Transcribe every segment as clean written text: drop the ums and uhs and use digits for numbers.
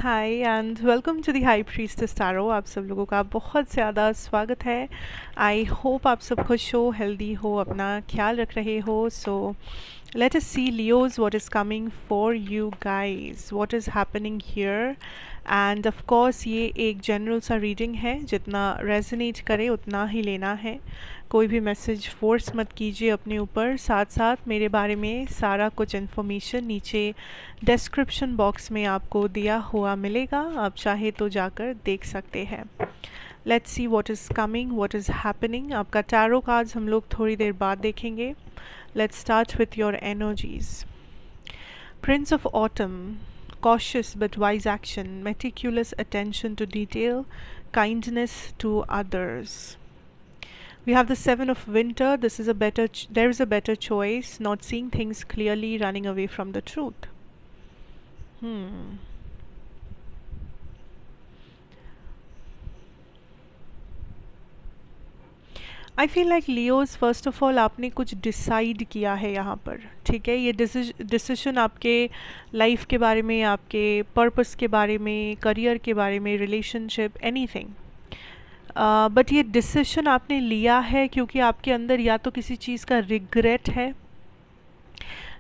Hi and welcome to the high priestess tarot. आप सब लोगों का बहुत ज़्यादा स्वागत है। आई होप आप सब खुश हो, हेल्दी हो, अपना ख्याल रख रहे हो। So let us see Leos what is coming for you guys, what is happening here. And of course ये एक जनरल सा रीडिंग है, जितना रेजोनेट करे उतना ही लेना है। कोई भी मैसेज फोर्स मत कीजिए अपने ऊपर। साथ साथ मेरे बारे में सारा कुछ इन्फॉर्मेशन नीचे डिस्क्रिप्शन बॉक्स में आपको दिया हुआ मिलेगा, आप चाहे तो जाकर देख सकते हैं। Let's see what is coming, what is happening. आपका टैरो कार्ड्स हम लोग थोड़ी देर बाद देखेंगे। Let's start with your energies. Prince of autumn, cautious but wise action, meticulous attention to detail, kindness to others. We have the Seven of Winter. This is a there is a better choice, not seeing things clearly, running away from the truth. I feel like Leos, first of all आपने कुछ decide किया है यहाँ पर, ठीक है। ये decision आपके लाइफ के बारे में, आपके पर्पस के बारे में, करियर के बारे में, रिलेशनशिप, एनीथिंग। बट ये डिसीजन आपने लिया है क्योंकि आपके अंदर या तो किसी चीज़ का रिग्रेट है,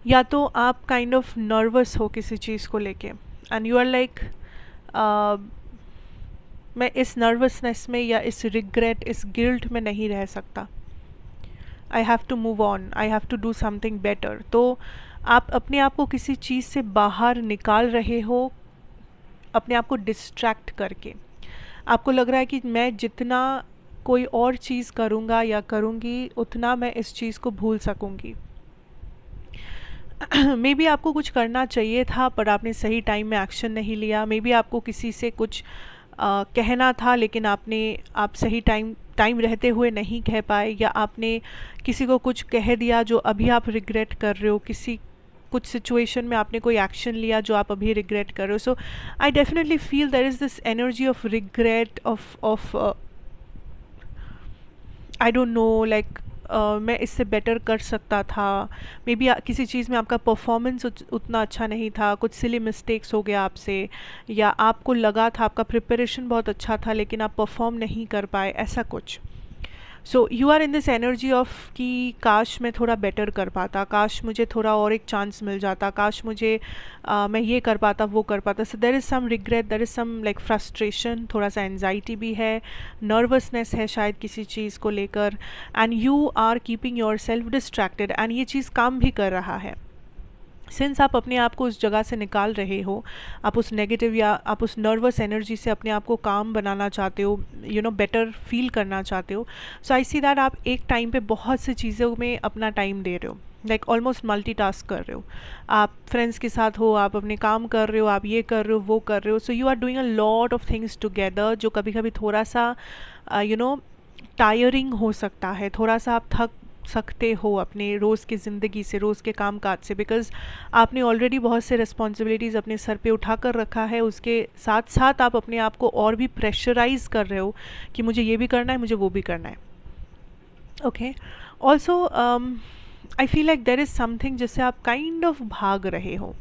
या तो आप काइंड ऑफ नर्वस हो किसी चीज़ को लेके, एंड यू आर लाइक मैं इस नर्वसनेस में या इस रिग्रेट, इस गिल्ट में नहीं रह सकता। I have to move on, I have to do something better. तो आप अपने आप को किसी चीज़ से बाहर निकाल रहे हो, अपने आप को डिस्ट्रैक्ट करके। आपको लग रहा है कि मैं जितना कोई और चीज़ करूँगा या करूँगी, उतना मैं इस चीज़ को भूल सकूँगी। मे बी आपको कुछ करना चाहिए था पर आपने सही टाइम में एक्शन नहीं लिया। मे बी आपको किसी से कुछ कहना था, लेकिन आप सही टाइम रहते हुए नहीं कह पाए, या आपने किसी को कुछ कह दिया जो अभी आप रिग्रेट कर रहे हो। कुछ सिचुएशन में आपने कोई एक्शन लिया जो आप अभी रिग्रेट कर रहे हो। So I definitely feel there is this energy of regret, of I don't know, like मैं इससे बेटर कर सकता था। मे बी किसी चीज़ में आपका परफॉर्मेंस उतना अच्छा नहीं था, कुछ सिली मिस्टेक्स हो गया आपसे, या आपको लगा था आपका प्रिपरेशन बहुत अच्छा था लेकिन आप परफॉर्म नहीं कर पाए, ऐसा कुछ। So you are in this energy of कि काश मैं थोड़ा बेटर कर पाता, काश मुझे थोड़ा और एक चांस मिल जाता, काश मुझे मैं ये कर पाता, वो कर पाता। So there is some regret, there is some like frustration, थोड़ा सा एनजाइटी भी है, नर्वसनेस है शायद किसी चीज़ को लेकर, and you are keeping yourself distracted. एंड ये चीज़ काम भी कर रहा है। सिंस आप अपने आप को उस जगह से निकाल रहे हो, आप उस नेगेटिव या आप उस नर्वस एनर्जी से अपने आप को काम बनाना चाहते हो, यू नो बेटर फील करना चाहते हो। सो आई सी दैट आप एक टाइम पे बहुत सी चीज़ों में अपना टाइम दे रहे हो, लाइक ऑलमोस्ट मल्टीटास्क कर रहे हो। आप फ्रेंड्स के साथ हो, आप अपने काम कर रहे हो, आप ये कर रहे हो, वो कर रहे हो। So you are doing a lot of things together, जो कभी कभी थोड़ा सा यू नो टायरिंग हो सकता है, थोड़ा सा आप थक सकते हो अपने रोज़ की ज़िंदगी से, रोज़ के काम काज से, बिकॉज़ आपने ऑलरेडी बहुत से रिस्पॉन्सिबिलिटीज़ अपने सर पे उठा कर रखा है। उसके साथ साथ आप अपने आप को और भी प्रेशराइज़ कर रहे हो कि मुझे ये भी करना है, मुझे वो भी करना है। Okay, also I feel like there is something जिससे आप काइंड ऑफ भाग रहे हो,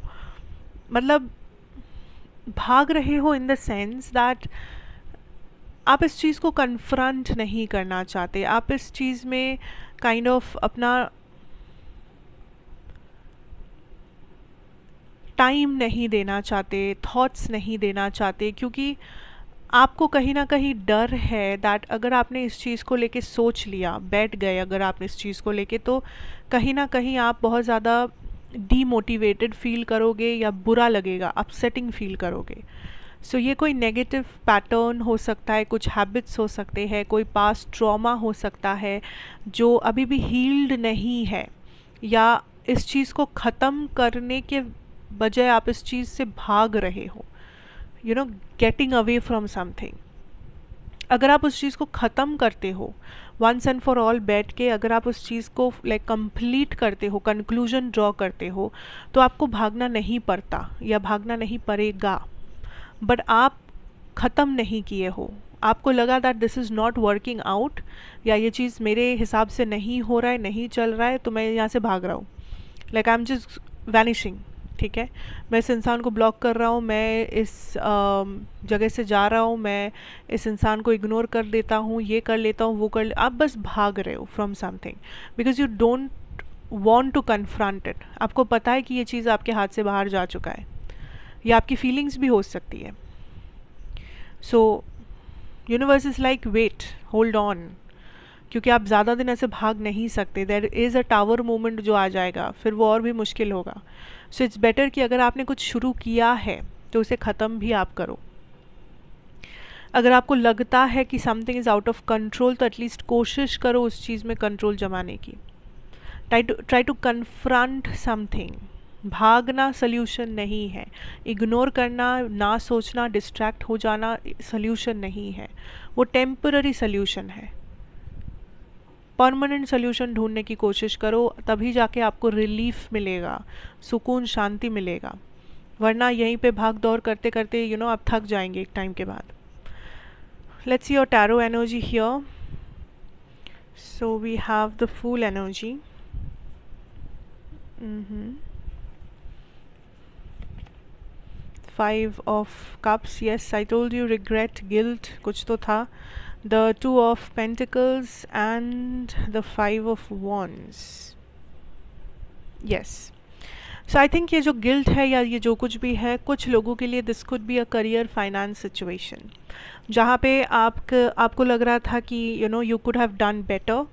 मतलब भाग रहे हो इन द सेंस दैट आप इस चीज़ को कन्फ्रंट नहीं करना चाहते, आप इस चीज़ में काइंड ऑफ अपना टाइम नहीं देना चाहते, थॉट्स नहीं देना चाहते, क्योंकि आपको कहीं ना कहीं डर है दैट अगर आपने इस चीज़ को लेके सोच लिया, बैठ गए अगर आप इस चीज़ को लेके, तो कहीं ना कहीं आप बहुत ज़्यादा डीमोटिवेटेड फील करोगे, या बुरा लगेगा, अपसेटिंग फील करोगे। सो ये कोई नेगेटिव पैटर्न हो सकता है, कुछ हैबिट्स हो सकते हैं, कोई पास्ट ट्रॉमा हो सकता है जो अभी भी हील्ड नहीं है, या इस चीज़ को ख़त्म करने के बजाय आप इस चीज़ से भाग रहे हो, you know getting away from something. अगर आप उस चीज़ को ख़त्म करते हो वंस एंड फॉर ऑल, बैठ के अगर आप उस चीज़ को लाइक कंप्लीट करते हो, कंक्लूजन ड्रॉ करते हो, तो आपको भागना नहीं पड़ता या भागना नहीं पड़ेगा। बट आप ख़त्म नहीं किए हो, आपको लगा that this is not working out, या ये चीज़ मेरे हिसाब से नहीं हो रहा है, नहीं चल रहा है, तो मैं यहाँ से भाग रहा हूँ, like I am just vanishing, ठीक है, मैं इस इंसान को ब्लॉक कर रहा हूँ, मैं इस जगह से जा रहा हूँ, मैं इस इंसान को इग्नोर कर देता हूँ, ये कर लेता हूँ, वो आप बस भाग रहे हो from something because you don't want to confront it. आपको पता है कि ये चीज़ आपके हाथ से बाहर जा चुका है, या आपकी फीलिंग्स भी हो सकती है। So universe is like wait, hold on, क्योंकि आप ज़्यादा दिन ऐसे भाग नहीं सकते। There is a tower moment जो आ जाएगा, फिर वो और भी मुश्किल होगा। सो इट्स बेटर कि अगर आपने कुछ शुरू किया है तो उसे ख़त्म भी आप करो। अगर आपको लगता है कि something is out of control तो एटलीस्ट कोशिश करो उस चीज़ में कंट्रोल जमाने की। Try to confront something. भागना सल्यूशन नहीं है, इग्नोर करना, ना सोचना, डिस्ट्रैक्ट हो जाना सल्यूशन नहीं है, वो टेम्पररी सल्यूशन है। परमानेंट सोल्यूशन ढूंढने की कोशिश करो, तभी जाके आपको रिलीफ मिलेगा, सुकून, शांति मिलेगा। वरना यहीं पे भाग दौड़ करते करते आप थक जाएंगे एक टाइम के बाद। Let's see your tarot energy here. So we have the fool energy. 5 of cups, yes, I told you, regret, guilt, कुछ तो था। The 2 of pentacles and the 5 of wands, yes. So I think ये जो guilt है या ये जो कुछ भी है, कुछ लोगों के लिए this could be a career finance situation, जहाँ पे आपको लग रहा था कि you could have done better,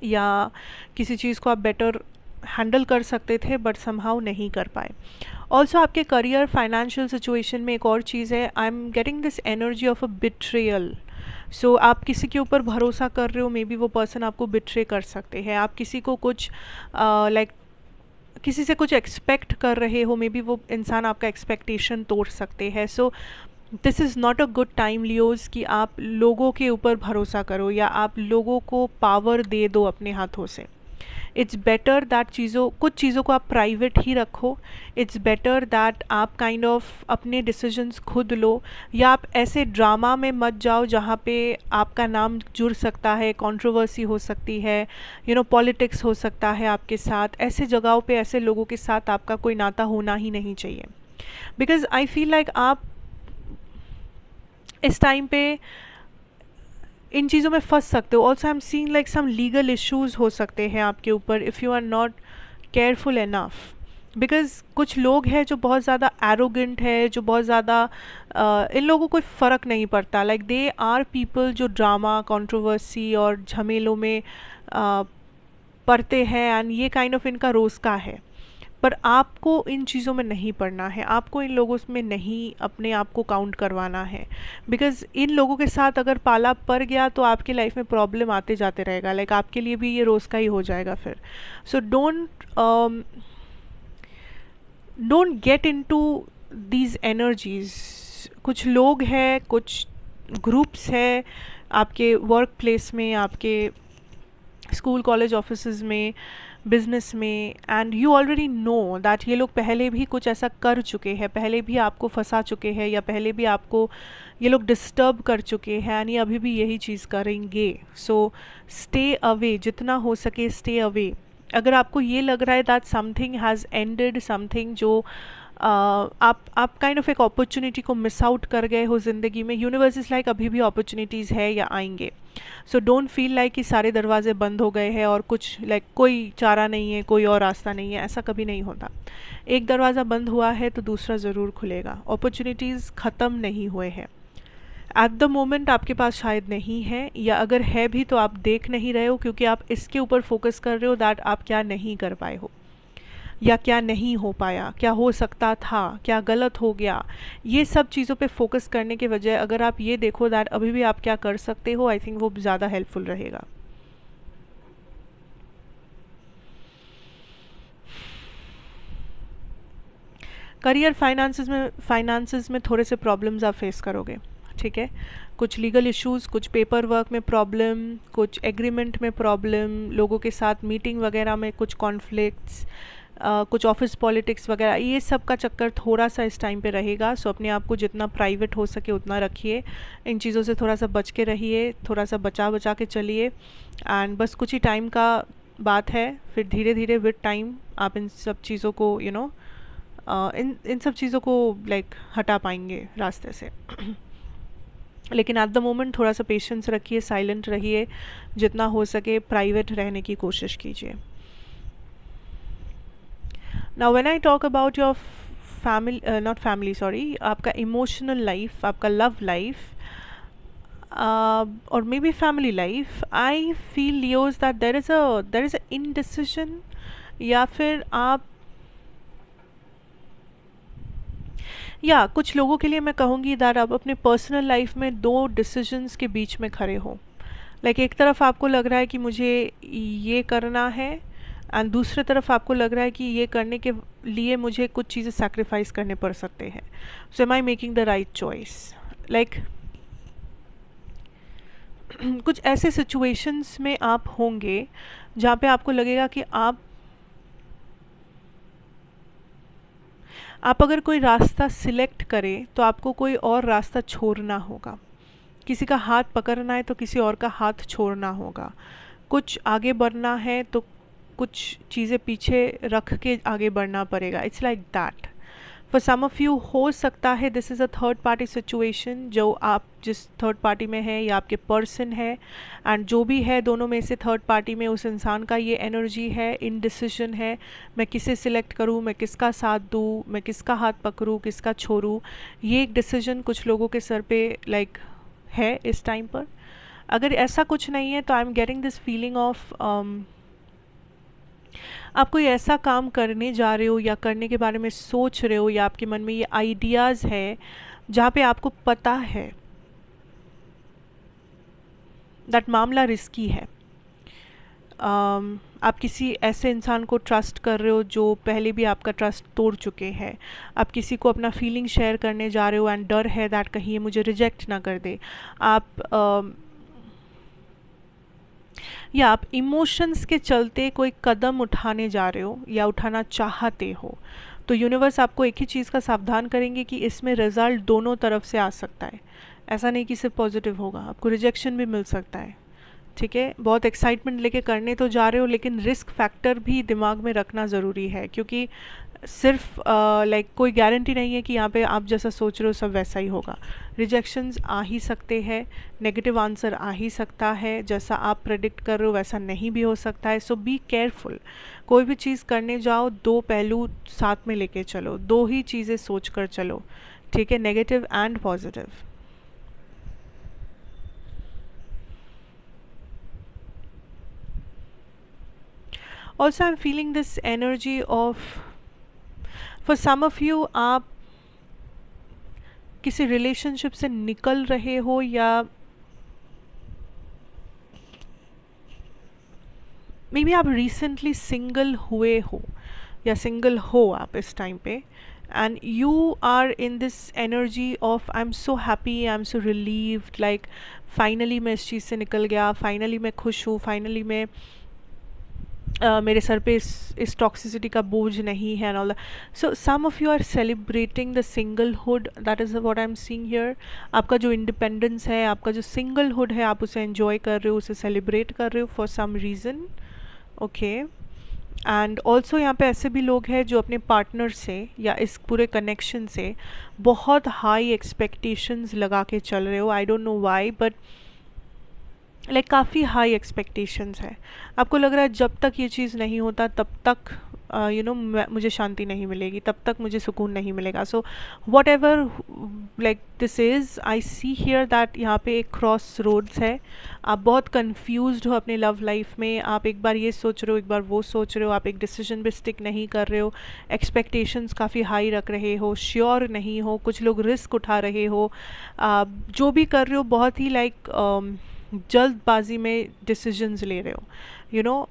या किसी चीज़ को आप बेटर हैंडल कर सकते थे बट समहाउ नहीं कर पाए। ऑल्सो आपके करियर फाइनेंशियल सिचुएशन में एक और चीज़ है, I am getting this energy of a betrayal. So आप किसी के ऊपर भरोसा कर रहे हो, मे बी वो पर्सन आपको बिट्रे कर सकते हैं। आप किसी को कुछ किसी से कुछ एक्सपेक्ट कर रहे हो, मे बी वो इंसान आपका एक्सपेक्टेशन तोड़ सकते हैं। So this is not a good time Leos कि आप लोगों के ऊपर भरोसा करो या आप लोगों को पावर दे दो अपने हाथों से। इट्स बेटर दैट कुछ चीज़ों को आप प्राइवेट ही रखो। इट्स बेटर दैट आप काइंड ऑफ अपने डिसीजंस खुद लो, या आप ऐसे ड्रामा में मत जाओ जहाँ पे आपका नाम जुड़ सकता है, कंट्रोवर्सी हो सकती है, पॉलिटिक्स हो सकता है आपके साथ। ऐसे जगहों पे ऐसे लोगों के साथ आपका कोई नाता होना ही नहीं चाहिए, बिकॉज आई फील लाइक आप इस टाइम पे इन चीज़ों में फंस सकते हो। Also I am seeing like some legal issues हो सकते हैं आपके ऊपर if you are not careful enough, because कुछ लोग हैं जो बहुत ज़्यादा एरोगेंट है, जो बहुत ज़्यादा इन लोगों को फ़र्क नहीं पड़ता। लाइक दे आर पीपल जो ड्रामा, कंट्रोवर्सी और झमेलों में पड़ते हैं, एंड ये काइंड ऑफ इनका रोज़ का है। पर आपको इन चीज़ों में नहीं पड़ना है, आपको इन लोगों में नहीं अपने आप को काउंट करवाना है, बिकॉज इन लोगों के साथ अगर पाला पड़ गया तो आपकी लाइफ में प्रॉब्लम आते जाते रहेगा। लाइक आपके लिए भी ये रोज़ का ही हो जाएगा फिर। So don't get into these energies. कुछ लोग हैं, कुछ ग्रुप्स है आपके वर्क प्लेस में, आपके स्कूल, कॉलेज, ऑफिसेज में, बिजनेस में, and you already know that ये लोग पहले भी कुछ ऐसा कर चुके हैं, पहले भी आपको फंसा चुके हैं, या पहले भी आपको ये लोग डिस्टर्ब कर चुके हैं, एंड ये अभी भी यही चीज़ करेंगे। सो स्टे अवे, जितना हो सके स्टे अवे। अगर आपको ये लग रहा है that something has ended, something जो आप काइंड ऑफ एक अपॉर्चुनिटी को मिस आउट कर गए हो ज़िंदगी में, यूनिवर्स इज़ लाइक अभी भी अपॉर्चुनिटीज़ है या आएंगे। सो डोंट फील लाइक कि सारे दरवाजे बंद हो गए हैं और कुछ लाइक कोई चारा नहीं है, कोई और रास्ता नहीं है। ऐसा कभी नहीं होता। एक दरवाज़ा बंद हुआ है तो दूसरा ज़रूर खुलेगा। अपॉर्चुनिटीज़ ख़त्म नहीं हुए हैं। एट द मोमेंट आपके पास शायद नहीं है, या अगर है भी तो आप देख नहीं रहे हो, क्योंकि आप इसके ऊपर फोकस कर रहे हो दैट आप क्या नहीं कर पाए हो, या क्या नहीं हो पाया, क्या हो सकता था, क्या गलत हो गया। ये सब चीज़ों पे फोकस करने के बजाय अगर आप ये देखो दैट अभी भी आप क्या कर सकते हो, आई थिंक वो ज़्यादा हेल्पफुल रहेगा। करियर फाइनेंसेस में थोड़े से प्रॉब्लम्स आप फेस करोगे, ठीक है। कुछ लीगल इश्यूज़, कुछ पेपर वर्क में प्रॉब्लम, कुछ एग्रीमेंट में प्रॉब्लम, लोगों के साथ मीटिंग वगैरह में कुछ कॉन्फ्लिक्ट्स, कुछ ऑफिस पॉलिटिक्स वगैरह, ये सब का चक्कर थोड़ा सा इस टाइम पे रहेगा। सो अपने आप को जितना प्राइवेट हो सके उतना रखिए, इन चीज़ों से थोड़ा सा बच के रहिए, थोड़ा सा बचा के चलिए, एंड बस कुछ ही टाइम का बात है, फिर धीरे धीरे विद टाइम आप इन सब चीज़ों को इन इन सब चीज़ों को लाइक हटा पाएंगे रास्ते से। लेकिन एट द मोमेंट थोड़ा सा पेशेंस रखिए, साइलेंट रहिए, जितना हो सके प्राइवेट रहने की कोशिश कीजिए। Now when I talk about your family, not family sorry, आपका इमोशनल लाइफ, आपका love life or maybe family life, I feel Leos that there is a indecision, या फिर आप, या कुछ लोगों के लिए मैं कहूँगी दैट आप अपने पर्सनल लाइफ में दो डिसीजंस के बीच में खड़े हो। लाइक एक तरफ आपको लग रहा है कि मुझे ये करना है, एंड दूसरी तरफ आपको लग रहा है कि ये करने के लिए मुझे कुछ चीज़ें सैक्रिफाइस करने पड़ सकते हैं। So am I making the right choice? Like कुछ ऐसे सिचुएशंस में आप होंगे जहाँ पे आपको लगेगा कि आप अगर कोई रास्ता सिलेक्ट करें तो आपको कोई और रास्ता छोड़ना होगा। किसी का हाथ पकड़ना है तो किसी और का हाथ छोड़ना होगा। कुछ आगे बढ़ना है तो कुछ चीज़ें पीछे रख के आगे बढ़ना पड़ेगा। It's like that. For some of you हो सकता है this is a third party situation, जो आप जिस थर्ड पार्टी में है या आपके पर्सन है, एंड जो भी है दोनों में से थर्ड पार्टी में उस इंसान का ये एनर्जी है, इनडिसीजन है, मैं किसे सिलेक्ट करूँ, मैं किसका साथ दूँ, मैं किसका हाथ पकड़ूँ, किसका छोड़ूँ। ये एक डिसीजन कुछ लोगों के सर पे लाइक है इस टाइम पर। अगर ऐसा कुछ नहीं है तो आई am getting this feeling of आप कोई ऐसा काम करने जा रहे हो या करने के बारे में सोच रहे हो, या आपके मन में ये आइडियाज़ है जहाँ पे आपको पता है दैट मामला रिस्की है। आप किसी ऐसे इंसान को ट्रस्ट कर रहे हो जो पहले भी आपका ट्रस्ट तोड़ चुके हैं। आप किसी को अपना फीलिंग शेयर करने जा रहे हो एंड डर है दैट कहीं ये मुझे रिजेक्ट ना कर दे। या आप इमोशंस के चलते कोई कदम उठाने जा रहे हो या उठाना चाहते हो, तो यूनिवर्स आपको एक ही चीज़ का सावधान करेंगे कि इसमें रिज़ल्ट दोनों तरफ से आ सकता है। ऐसा नहीं कि सिर्फ पॉजिटिव होगा, आपको रिजेक्शन भी मिल सकता है। ठीक है, बहुत एक्साइटमेंट लेके करने तो जा रहे हो, लेकिन रिस्क फैक्टर भी दिमाग में रखना ज़रूरी है, क्योंकि सिर्फ लाइक कोई गारंटी नहीं है कि यहाँ पे आप जैसा सोच रहे हो सब वैसा ही होगा। रिजेक्शंस आ ही सकते हैं, नेगेटिव आंसर आ ही सकता है, जैसा आप प्रेडिक्ट कर रहे हो वैसा नहीं भी हो सकता है। सो बी केयरफुल। कोई भी चीज़ करने जाओ दो पहलू साथ में लेके चलो, दो ही चीज़ें सोच कर चलो। ठीक है, negative and positive. Also I am feeling this energy of, for some of you आप किसी रिलेशनशिप से निकल रहे हो, या मे बी आप रिसेंटली सिंगल हुए हो या सिंगल हो आप इस टाइम पे, and you are in this energy of I am so happy, I am so relieved, like finally मैं इस चीज़ से निकल गया, फाइनली मैं खुश हूँ, फाइनली मैं मेरे सर पे इस टॉक्सिसिटी का बोझ नहीं है and all that. So some of you are celebrating the singlehood, that is what I am seeing here. आपका जो इंडिपेंडेंस है, आपका जो सिंगलहुड है, आप उसे एंजॉय कर रहे हो, उसे सेलिब्रेट कर रहे हो for some reason. Okay, and also यहाँ पे ऐसे भी लोग हैं जो अपने पार्टनर से या इस पूरे कनेक्शन से बहुत हाई एक्सपेक्टेशंस लगा के चल रहे हो। आई don't know why, but like काफ़ी हाई एक्सपेक्टेशंस है। आपको लग रहा है जब तक ये चीज़ नहीं होता तब तक मुझे शांति नहीं मिलेगी, तब तक मुझे सुकून नहीं मिलेगा। So what ever like this is, I see here that यहाँ पे एक क्रॉस रोड्स है। आप बहुत कन्फ्यूज्ड हो अपने लव लाइफ में। आप एक बार ये सोच रहे हो, एक बार वो सोच रहे हो, आप एक डिसीजन पे स्टिक नहीं कर रहे हो, एक्सपेक्टेशंस काफ़ी हाई रख रहे हो, श्योर नहीं हो, कुछ लोग रिस्क उठा रहे हो। जो भी कर रहे हो बहुत ही लाइक जल्दबाजी में डिसीजंस ले रहे हो, यू नो,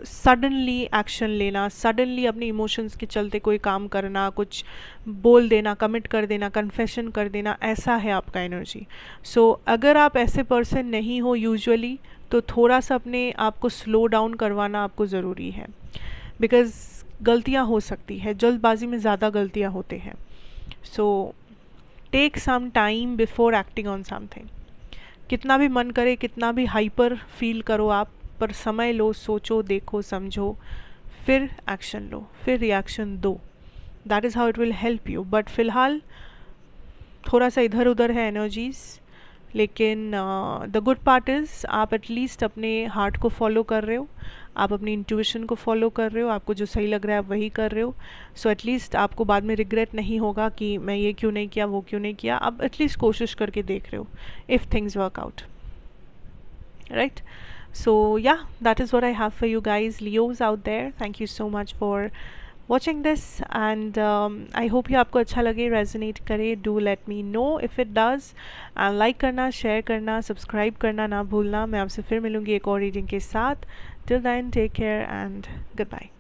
सडनली एक्शन लेना, सडनली अपने इमोशंस के चलते कोई काम करना, कुछ बोल देना, कमिट कर देना, कन्फेशन कर देना, ऐसा है आपका एनर्जी। सो अगर आप ऐसे पर्सन नहीं हो यूजुअली, तो थोड़ा सा अपने आप को स्लो डाउन करवाना आपको ज़रूरी है, बिकॉज़ गलतियाँ हो सकती है, जल्दबाजी में ज़्यादा गलतियाँ होते हैं। So take some time before acting on something. कितना भी मन करे, कितना भी हाइपर फील करो आप, पर समय लो, सोचो, देखो, समझो, फिर एक्शन लो, फिर रिएक्शन दो. That is how it will help you. But फ़िलहाल थोड़ा सा इधर उधर है एनर्जीज़, लेकिन द गुड पार्ट इज़ आप एटलीस्ट अपने हार्ट को फॉलो कर रहे हो, आप अपनी इंट्यूशन को फॉलो कर रहे हो, आपको जो सही लग रहा है आप वही कर रहे हो. सो एटलीस्ट आपको बाद में रिग्रेट नहीं होगा कि मैं ये क्यों नहीं किया, वो क्यों नहीं किया. आप एटलीस्ट कोशिश करके देख रहे हो, if things work out, right. So yeah, that is what I have for you guys, Leos out there. Thank you so much for watching this, and I hope ये आपको अच्छा लगे, resonate करे. Do let me know if it does, and like करना, share करना, subscribe करना ना भूलना. मैं आपसे फिर मिलूँगी एक और reading के साथ. Till then, take care and goodbye.